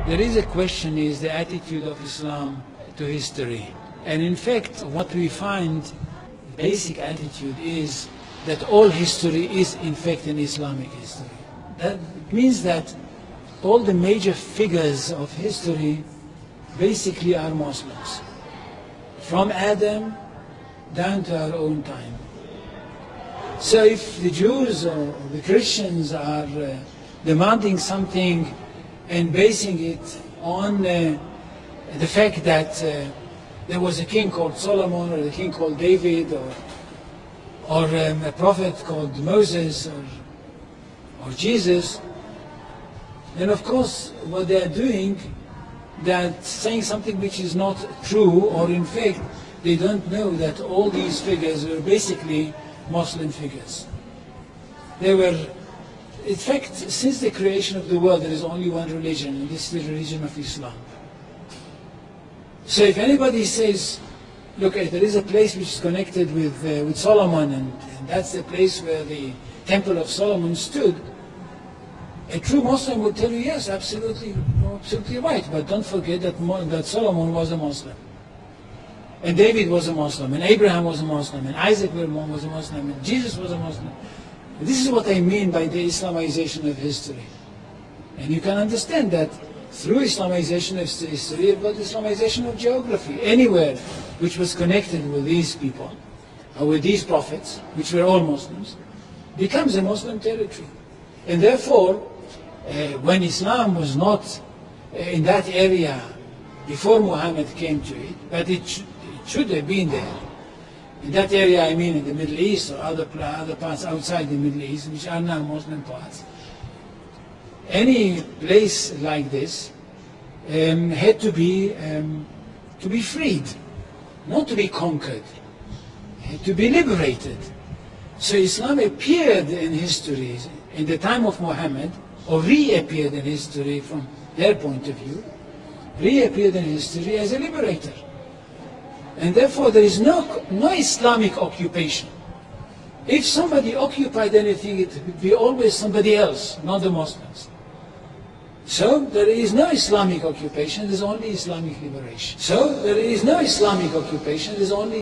There is a question, is the attitude of Islam to history. And in fact, what we find, the basic attitude is that all history is in fact an Islamic history. That means that all the major figures of history basically are Muslims. From Adam down to our own time. So if the Jews or the Christians are demanding something and basing it on the fact that there was a king called Solomon, or a king called David, or a prophet called Moses, or Jesus, then of course what they are doing, they're saying something which is not true, or in fact they don't know that all these figures were basically Muslim figures. They were, in fact, since the creation of the world, there is only one religion, and this is the religion of Islam. So if anybody says, look, there is a place which is connected with Solomon, and that's the place where the Temple of Solomon stood, a true Muslim would tell you, yes, absolutely, absolutely right, but don't forget that Solomon was a Muslim. And David was a Muslim, and Abraham was a Muslim, and Isaac was a Muslim, and Jesus was a Muslim. This is what I mean by the Islamization of history. And you can understand that through Islamization of history, you've got Islamization of geography. Anywhere which was connected with these people, or with these prophets, which were all Muslims, becomes a Muslim territory. And therefore, when Islam was not in that area before Muhammad came to it, but it should have been there. In that area, I mean in the Middle East or other parts outside the Middle East, which are now Muslim parts. Any place like this had to be freed, not to be conquered, had to be liberated. So Islam appeared in history in the time of Muhammad, or reappeared in history from their point of view, reappeared in history as a liberator. And therefore there is no Islamic occupation. If somebody occupied anything, it would be always somebody else, not the Muslims. So there is no Islamic occupation, there is only Islamic liberation. So there is no Islamic occupation, there is only